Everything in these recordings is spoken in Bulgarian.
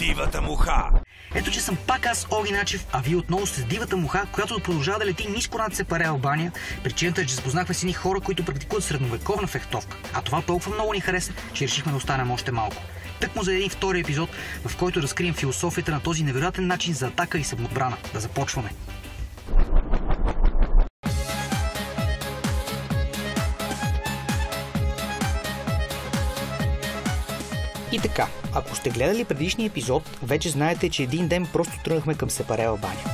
Дивата муха. Ето, че съм пак аз, Оги Начев, а вие отново с Дивата муха, която продължава да лети ниско над Сепаре, Албания. Причината е, че запознахме с едни хора, които практикуват средновековна фехтовка. А това толкова много ни хареса, че решихме да останем още малко. Тъкмо за един втори епизод, в който разкрием философията на този невероятен начин за атака и самоотбрана. Да започваме! И така, ако сте гледали предишния епизод, вече знаете, че един ден просто тръгнахме към Сепаре, Албания.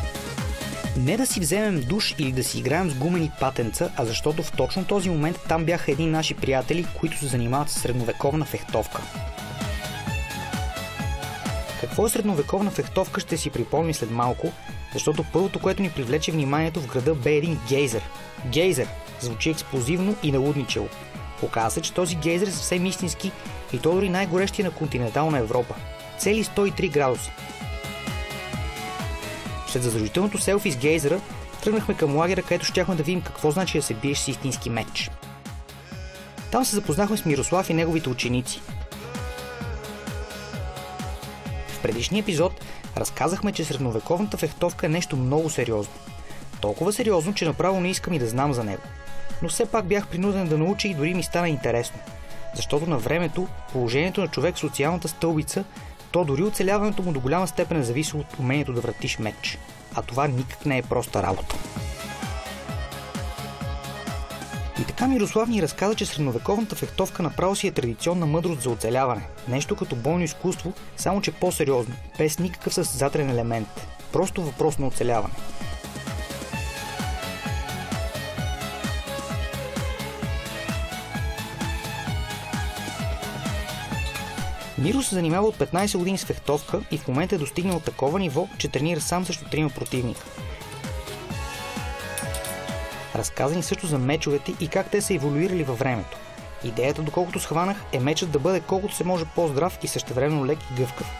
Не да си вземем душ или да си играем с гумени патенца, а защото в точно този момент там бяха едни наши приятели, които се занимават с средновековна фехтовка. Какво е средновековна фехтовка, ще си припомним след малко, защото първото, което ни привлече вниманието в града, бе един гейзер. Гейзер звучи експлозивно и налудничево. Оказа се, че този гейзер е съвсем истински и то дори най-горещия на континентална Европа. Цели 103 градуса. След задължителното селфи с гейзера, тръгнахме към лагера, където щяхме да видим какво значи да се биеш с истински меч. Там се запознахме с Мирослав и неговите ученици. В предишния епизод разказахме, че средновековната фехтовка е нещо много сериозно. Толкова сериозно, че направо не искам и да знам за него. Но все пак бях принуден да науча и дори ми стана интересно. Защото на времето положението на човек в социалната стълбица, то дори оцеляването му до голяма степен е зависи от умението да вратиш меч. А това никак не е проста работа. И така Мирослав ни разказа, че средновековната фехтовка направо си е традиционна мъдрост за оцеляване. Нещо като бойно изкуство, само че по-сериозно, без никакъв състезателен елемент. Просто въпрос на оцеляване. Миро се занимава от 15 години с фехтовка и в момента е достигнал такова ниво, че тренира сам срещу 3 противника. Разказа ни също за мечовете и как те са еволюирали във времето. Идеята, доколкото схванах, е мечът да бъде колкото се може по-здрав и същевременно лек и гъвкав.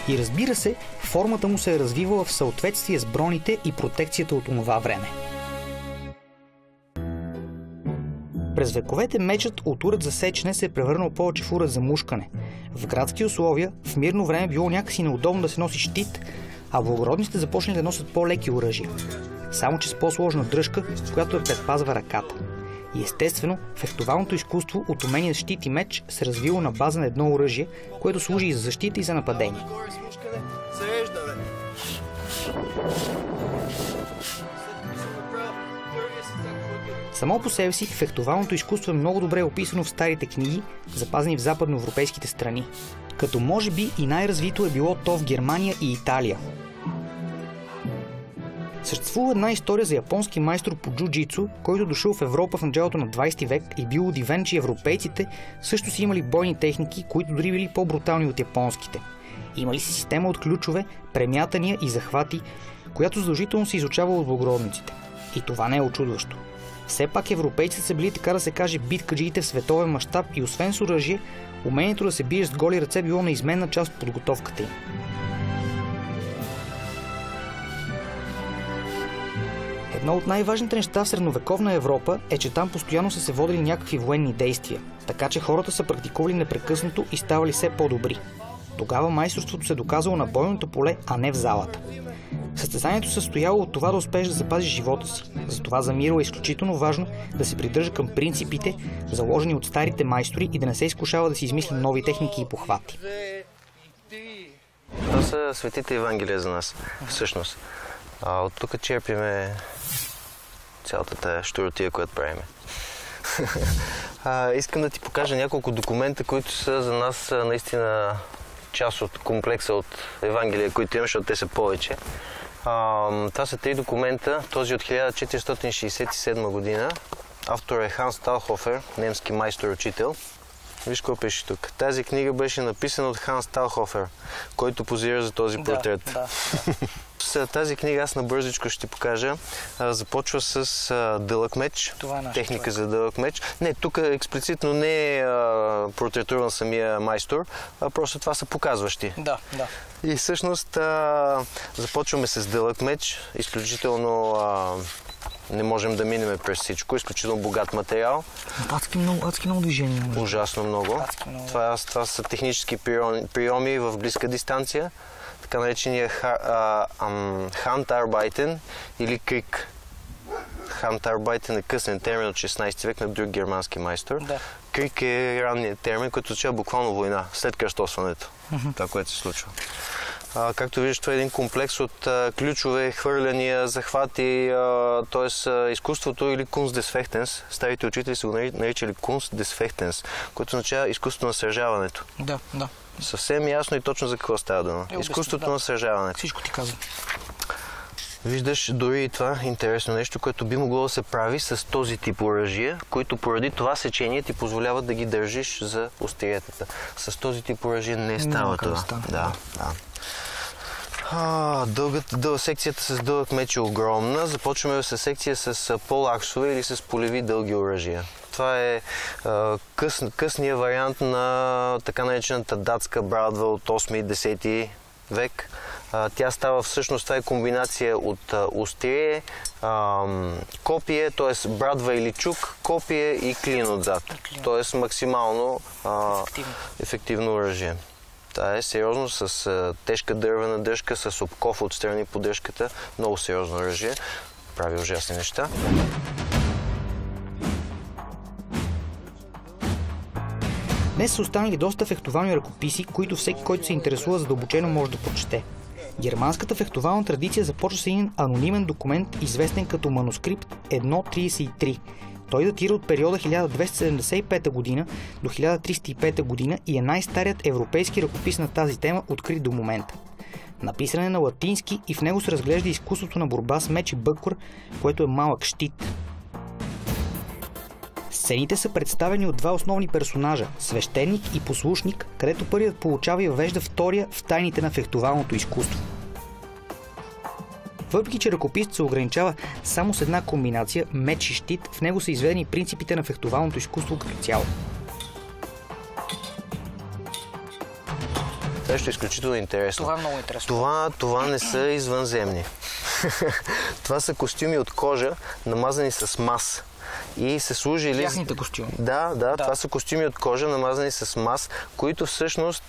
И разбира се, формата му се е развивала в съответствие с броните и протекцията от онова време. През вековете мечът от уред за сечене се е превърнал повече в уред за мушкане. В градски условия в мирно време било някакси неудобно да се носи щит, а благородните започнали да носят по-леки оръжия. Само че с по-сложна дръжка, която предпазва ръката. И естествено, фехтовалното изкуство от умение с щит и меч се развило на база на едно оръжие, което служи и за защита и за нападение. Само по себе си фехтовалното изкуство е много добре описано в старите книги, запазени в западноевропейските страни. Като може би и най-развито е било то в Германия и Италия. Съществува една история за японски майстор по джуджицу, който дошъл в Европа в началото на 20 век и бил удивен, че европейците също си имали бойни техники, които дори били по-брутални от японските. Имали си система от ключове, премятания и захвати, която задължително се изучава от благородниците. И това не е очудващо. Все пак европейците са били, така да се каже, биткаджиите в световен мащаб и освен с оръжие, умението да се биеш с голи ръце било неизменна част от подготовката им. Едно от най-важните неща в средновековна Европа е, че там постоянно са се водили някакви военни действия, така че хората са практикували непрекъснато и ставали все по-добри. Тогава майсторството се доказало на бойното поле, а не в залата. Състезанието се състояло от това да успееш да запазиш живота си. Затова за Миро е изключително важно да се придържа към принципите, заложени от старите майстори и да не се изкушава да си измисли нови техники и похвати. Това са светите Евангелия за нас, всъщност. От тук черпиме цялата тая щуротия, която правиме. Искам да ти покажа няколко документа, които са за нас наистина част от комплекса от Евангелия, които имаме, защото те са повече. Това са 3 документа. Този от 1467 година. Автор е Ханс Талхофер, немски майстор-учител. Виж какво пише тук. Тази книга беше написана от Ханс Талхофер, който позира за този портрет. Да. Тази книга аз набързичко ще ти покажа. Започва с дълъг меч, техника за дълъг меч. Не, тук експлицитно не е портретуран самия майстор, а просто това са показващи. Да. И всъщност започваме с дълъг меч, изключително Не можем да минем през всичко. Изключително богат материал. Адски много движение. Ужасно много. Това са технически приеми в близка дистанция. Така наречения Handarbiten или крик. Handarbiten е късен термин от 16 век на друг германски майстор. Да. Крик е ранният термин, който означава буквално война, след кръстосването. Това, което се случва. Както виждаш, това е един комплекс от ключове, хвърляния, захвати, т.е. изкуството или Kunst des Fechtens. Старите учители са го наричали Kunst des Fechtens, което означава изкуството на сражаването. Да. Съвсем ясно и точно за какво става дума. Изкуството на сражаването. Всичко ти казвам. Виждаш дори и това интересно нещо, което би могло да се прави с този тип оръжия, които поради това сечение ти позволяват да ги държиш за остриетата. С този тип оръжие не става това. Да. Секцията с дълъг меч е огромна. Започваме с секция с полаксове или с полеви дълги оръжия. Това е късният вариант на така наречената датска брадва от 8-10 век. Тя става всъщност, това е комбинация от острие, копие, т.е. брадва или чук, копие и клин отзад. Т.е. максимално ефективно оръжие. Това е сериозно, с тежка дървена дръжка, с обков отстрани по дръжката. Много сериозно оръжие. Прави ужасни неща. Днес са останали доста фехтовални ръкописи, които всеки, който се интересува задълбочено, може да прочете. Германската фехтовална традиция започва с един анонимен документ, известен като манускрипт 1.33. Той датира от периода 1275 година до 1305 година и е най-старият европейски ръкопис на тази тема, открит до момента. Написан е на латински и в него се разглежда изкуството на борба с меч и бъкор, което е малък щит. Сцените са представени от два основни персонажа – свещеник и послушник, където първият получава и въвежда втория в тайните на фехтовалното изкуство. Въпреки че ръкописът се ограничава само с една комбинация – меч и щит, в него са изведени принципите на фехтовалното изкуство като цяло. Това е изключително интересно. Това е много интересно. Това не са извънземни. Това са костюми от кожа, намазани с мас. И се служили... Тяхните костюми. Да, това са костюми от кожа, намазани с мас, които всъщност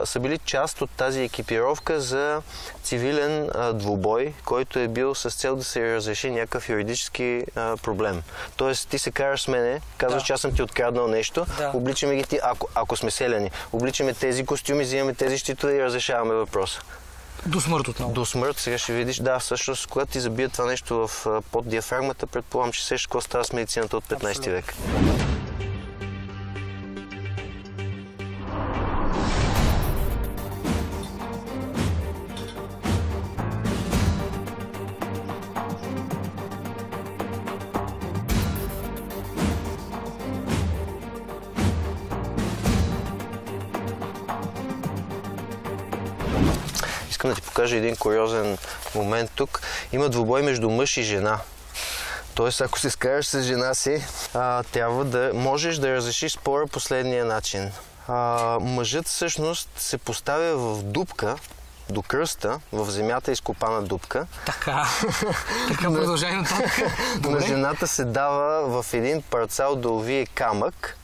са били част от тази екипировка за цивилен двубой, който е бил с цел да се разреши някакъв юридически проблем. Тоест, ти се караш с мене, казваш, че аз съм ти откраднал нещо, обличаме ги ти, ако сме селяни, обличаме тези костюми, взимаме тези щитове и разрешаваме въпроса. До смърт отново. До смърт, сега ще видиш. Да, всъщност, когато ти забие това нещо под диафрагмата, предполагам, че сещаш какво става с медицината от 15 век. Искам да ти покажа един куриозен момент тук. Има двубой между мъж и жена. Тоест, ако се скараш с жена си, трябва да можеш да разрешиш спора последния начин. Мъжът всъщност се поставя в дупка, до кръста, в земята изкопана дупка. Така продължай нататък. На жената се дава в един парцал да увие камък,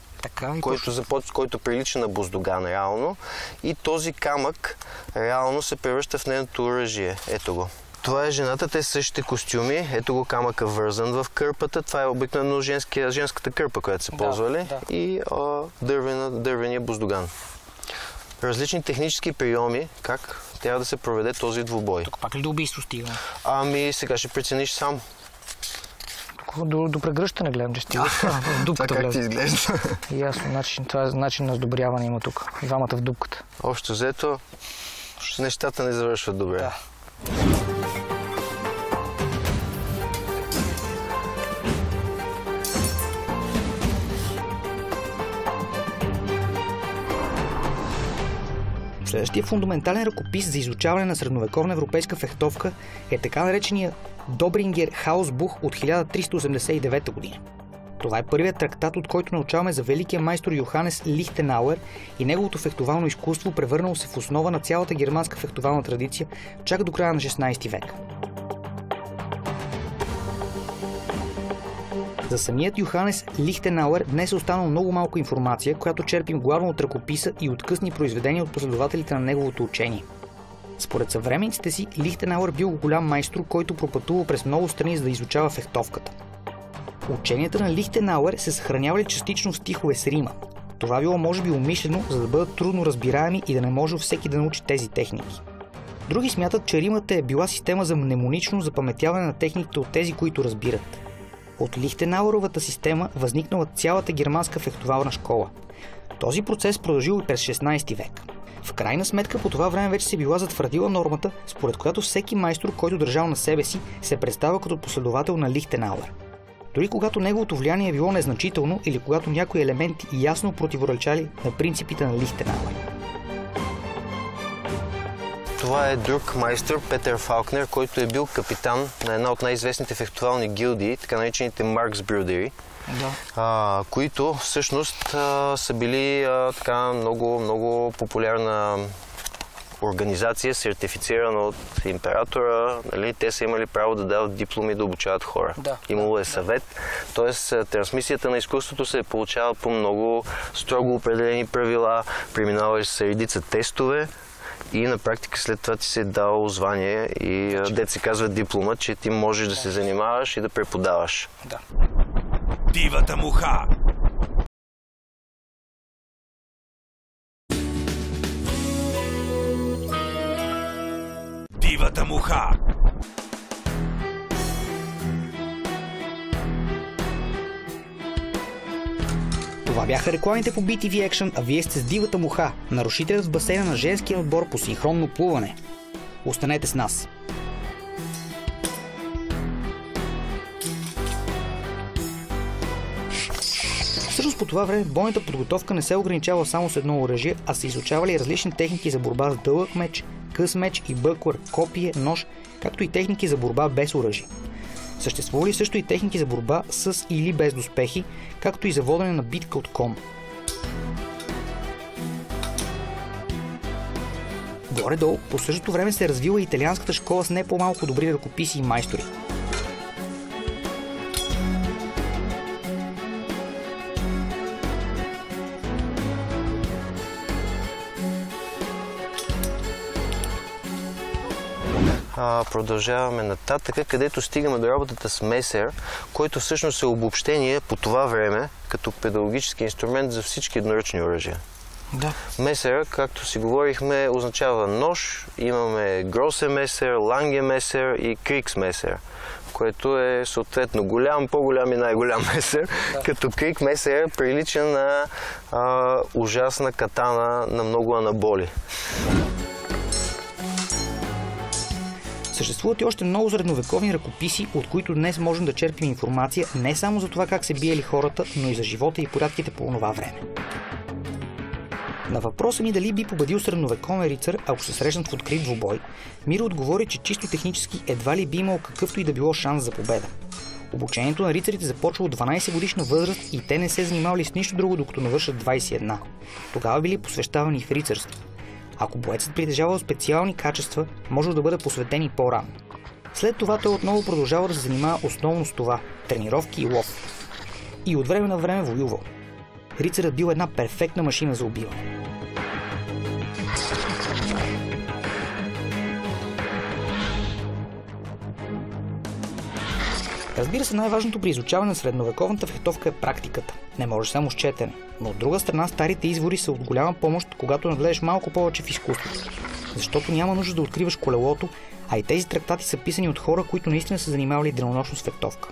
който прилича на буздоган реално, и този камък реално се превръща в нейното оръжие. Ето го. Това е жената, те са същите костюми. Ето го камъка вързан в кърпата. Това е обикновено женската кърпа, която са ползвали. И дървения буздоган. Различни технически приеми, как трябва да се проведе този двубой. Тук пак ли до убийство стига? Сега ще прецениш сам. До прегръщане гледам, че стига. В дупката това как ти изглежда? Ясно, това е начин на сдобряване има тук. Двамата в дупката. Общо взето, нещата не завършват добре. Да. Следващия фундаментален ръкопис за изучаване на средновековна европейска фехтовка е така наречения Добрингер Хаусбух от 1389 година. Това е първият трактат, от който научаваме за великия майстор Йоханес Лихтенауер и неговото фехтовално изкуство, превърнало се в основа на цялата германска фехтовална традиция чак до края на 16 век. За самият Йоханес Лихтенауер днес е останало много малко информация, която черпим главно от ръкописа и от късни произведения от последователите на неговото учение. Според съвременниците си, Лихтенауер бил голям майстор, който пропътувал през много страни, за да изучава фехтовката. Ученията на Лихтенауер се съхранявали частично в стихове с рима. Това било може би умишлено, за да бъдат трудно разбираеми и да не може всеки да научи тези техники. Други смятат, че римата е била система за мнемонично запаметяване на техниките от тези, които разбират. От Лихтенауеровата система възникнала цялата германска фехтовална школа. Този процес продължил и през 16 век. В крайна сметка по това време вече се била затвърдила нормата, според която всеки майстор, който държал на себе си, се представя като последовател на Лихтенауер. Дори когато неговото влияние е било незначително или когато някои елементи ясно противоречали на принципите на Лихтенауер. Това е друг майстор, Петър Фалкнер, който е бил капитан на една от най-известните фехтовални гилдии, така наречените Марксбрюдери, които всъщност са били така много популярна организация, сертифицирана от императора. Нали? Те са имали право да дават дипломи да обучават хора. Имало е съвет. Тоест, трансмисията на изкуството се е получава по много строго определени правила, преминаваш с редица тестове и на практика след това ти се е дало звание и дет се казва диплома, че ти можеш да се занимаваш и да преподаваш. Дивата муха. Дивата муха. Това бяха рекламите по BTV Action, а вие сте с Дивата муха, нарушителят в басейна на женския отбор по синхронно плуване. Останете с нас! Всъщност по това време бойната подготовка не се ограничава само с едно оръжие, а са изучавали различни техники за борба с дълъг меч, къс меч и бъклър, копие, нож, както и техники за борба без оръжие. Съществували също и техники за борба с или без доспехи, както и за водене на битка от кон. Горе-долу, по същото време се е развила и италианската школа с не по-малко добри ръкописи и майстори. Продължаваме нататък, където стигаме до работата с месер, който всъщност е обобщение по това време като педагогически инструмент за всички едноръчни оръжия. Месер, както си говорихме, означава нож. Имаме гросен месер, ланге месер и крикс месер, което е съответно голям, по-голям и най-голям месер, като крик месер прилича на ужасна катана на много анаболи. Съществуват и още много средновековни ръкописи, от които днес можем да черпим информация не само за това как се биели хората, но и за живота и порядките по това време. На въпроса ми дали би победил средновековен рицар, ако се срещнат в открит двубой, Миро отговори, че чисто технически едва ли би имал какъвто и да било шанс за победа. Обучението на рицарите започва от 12 годишна възраст и те не се занимавали с нищо друго, докато навършат 21. Тогава били посвещавани в рицарство. Ако боецът притежавал специални качества, може да бъде посветен и по-рано. След това той отново продължава да се занимава основно с това – тренировки и лов. И от време на време воювал. Рицарът бил една перфектна машина за убиване. Разбира се, най-важното при изучаване на средновековната фехтовка е практиката. Не може само с четене. Но от друга страна, старите извори са от голяма помощ, когато нагледаш малко повече в изкуството. Защото няма нужда да откриваш колелото, а и тези трактати са писани от хора, които наистина са занимавали денонощно с фехтовка.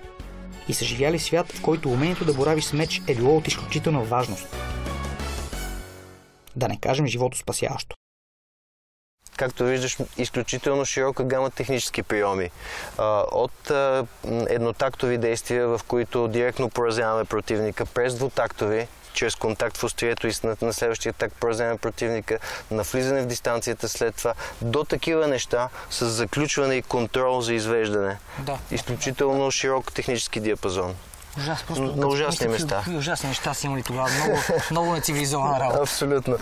И са живяли в свят, в който умението да боравиш с меч е било от изключителна важност. Да не кажем живото спасяващо. Както виждаш, изключително широка гама технически приеми. От еднотактови действия, в които директно поразяваме противника, през двутактови, чрез контакт в острието и на следващия такт поразяваме противника, на влизане в дистанцията след това, до такива неща с заключване и контрол за извеждане. Изключително широк технически диапазон. На ужасни места. Ужасни неща са имали тогава. Много нецивилизована работа. Абсолютно.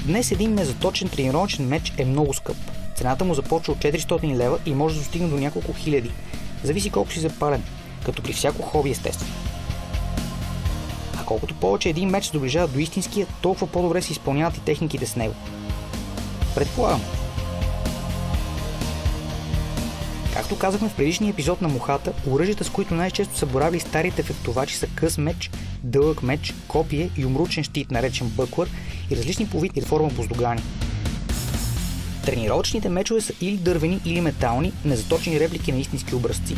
Днес един незаточен тренировъчен меч е много скъп. Цената му започва от 400 лева и може да достигне до няколко хиляди. Зависи колко си запален, като при всяко хоби естествено. А колкото повече един меч се доближава до истинския, толкова по-добре се изпълняват и техниките с него. Предполагам. Както казахме в предишния епизод на Мухата, оръжията, с които най-често са боравили старите фехтовачи, са къс меч, дълъг меч, копие и умручен щит, наречен бъклър, и различни по вид и форма боздогани. Тренировъчните мечове са или дървени, или метални, незаточени реплики на истински образци.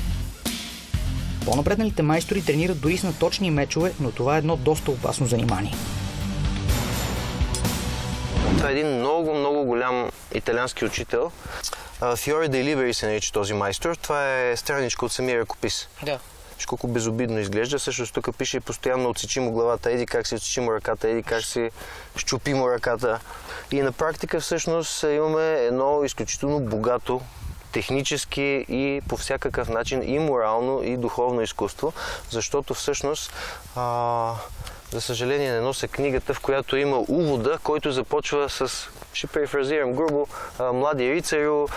По-напредналите майстори тренират дори с наточни мечове, но това е едно доста опасно занимание. Това е един много голям италиански учител. Фиоре де Либери се нарича този майстор. Това е страничка от самия ръкопис. Да. Виж колко безобидно изглежда. Всъщност тук пише постоянно отсечи му главата, еди как си отсечи му ръката, еди как си щупи му ръката. И на практика всъщност имаме едно изключително богато технически и по всякакъв начин и морално, и духовно изкуство, защото всъщност за съжаление не нося книгата, в която има увода, който започва с, ще перифразирам грубо, млади рицарю,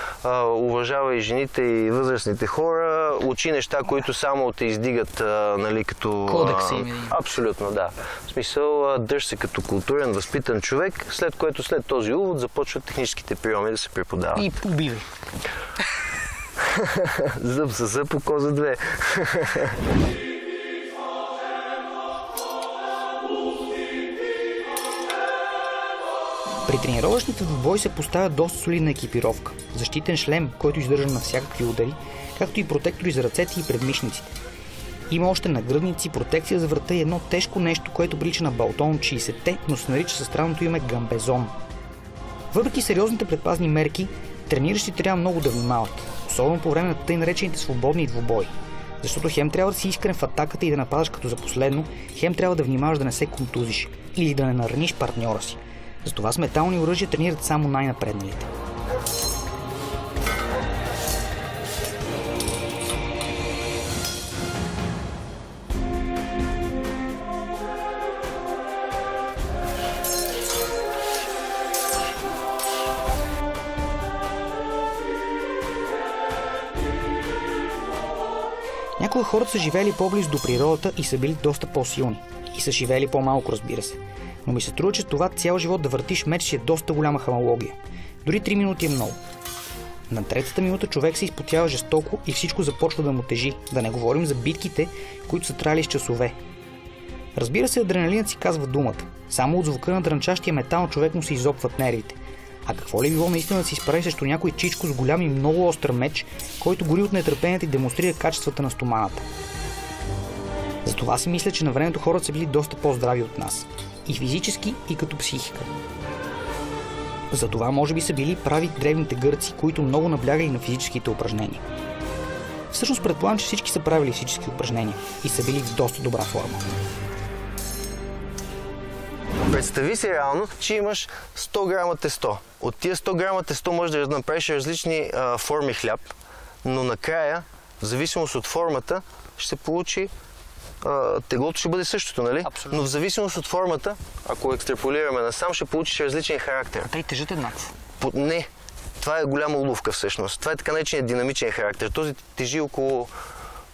уважава и жените и възрастните хора, учи неща, които само те издигат, нали, като... Кодекси. Абсолютно, да. В смисъл, дръж се като културен, възпитан човек, след което след този увод започват техническите приеми да се преподават. И убивай. Зъб за зъб, око за две. При тренировъчните двубой се поставя доста солидна екипировка. Защитен шлем, който издържа на всякакви удари, както и протектори за ръцете и предмишниците. Има още нагръдници, протекция за врата и едно тежко нещо, което прилича на балтон от 60-те, но се нарича със странното име гамбезон. Въпреки сериозните предпазни мерки, трениращите трябва много да внимават, особено по време на тъй наречените свободни двубои. Защото хем трябва да си искрен в атаката и да нападаш като за последно, хем трябва да внимаваш да не се контузиш или да не нараниш партньора си. Затова с метални оръжия тренират само най-напредналите. Някои хора са живели по-близо до природата и са били доста по-силни. И са живели по-малко, разбира се. Но ми се струва, че това цял живот да въртиш меч си е доста голяма хамология. Дори 3 минути е много. На третата минута човек се изпотява жестоко и всичко започва да му тежи. Да не говорим за битките, които са траяли с часове. Разбира се, адреналинът си казва думата. Само от звука на дрънчащия метал човек му се изопват нервите. А какво ли било наистина да се изправи срещу някой чичко с голям и много остър меч, който гори от нетърпението и демонстрира качествата на стоманата. Затова си мисля, че на времето хората са били доста по-здрави от нас. И физически, и като психика. Затова може би са били прави древните гърци, които много наблягали на физическите упражнения. Всъщност предполагам, че всички са правили физически упражнения и са били в доста добра форма. Представи си реално, че имаш 100 грама тесто. От тия 100 грама тесто можеш да направиш различни форми хляб, но накрая, в зависимост от формата, ще се получи теглото ще бъде същото, нали? Абсолютно. Но в зависимост от формата, ако екстраполираме насам, ще получиш различен характер. Те и тежат еднакво. Не. Това е голяма уловка всъщност. Това е така нареченият динамичен характер. Този тежи около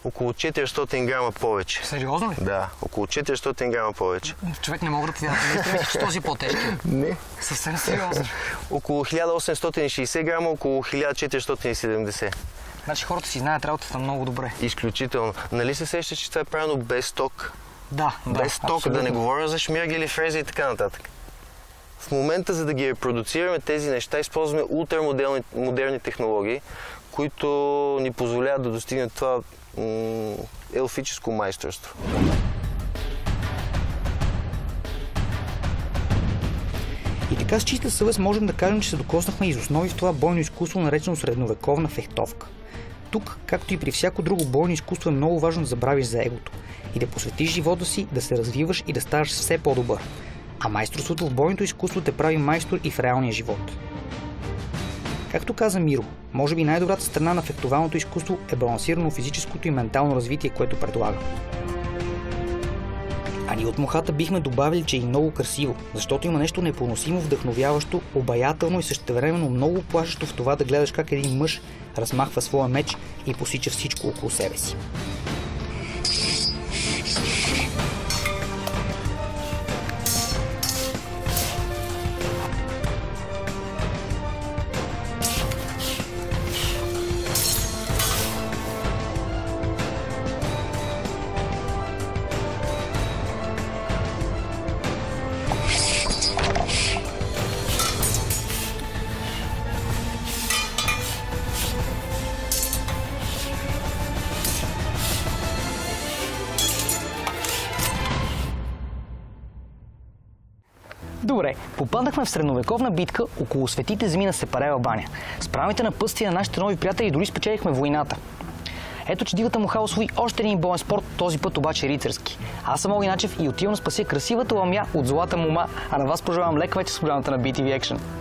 400 грама повече. Сериозно ли? Да, около 400 грама повече. Човек не мога да ти дадат. Мисля, че този по-тежки. Не. Съвсем сериозно. Около 1860 грама, около 1470. Значи хората си знаят работата много добре. Изключително. Нали се сещаш, че това е правено без ток? Да, без ток, абсолютно. да не говоря за шмиргели, фрези и така нататък. В момента, за да ги репродуцираме тези неща, използваме ултрамодерни технологии, които ни позволяват да достигнем това елфическо майсторство. И така с чиста съвест можем да кажем, че се докоснахме из основи в това бойно изкуство, наречено средновековна фехтовка. Тук, както и при всяко друго бойно изкуство, е много важно да забравиш за егото и да посветиш живота си, да се развиваш и да ставаш все по-добър. А майсторството в бойното изкуство те прави майстор и в реалния живот. Както каза Миро, може би най-добрата страна на фехтовалното изкуство е балансирано физическото и ментално развитие, което предлага. А ние от мухата бихме добавили, че е и много красиво, защото има нещо непоносимо вдъхновяващо, обаятелно и същевременно много плашещо в това да гледаш как един мъж размахва своя меч и посича всичко около себе си. Добре, попаднахме в средновековна битка около светите земи на Сепарева баня. С правилните напътствия на нашите нови приятели дори спечелихме войната. Ето, че дивата муха освои още един боен спорт, този път обаче рицарски. Аз съм Оги Начев и отивам да спася красивата ламя от злата мума, а на вас пожелавам лек вечер с програмата на BTV Action.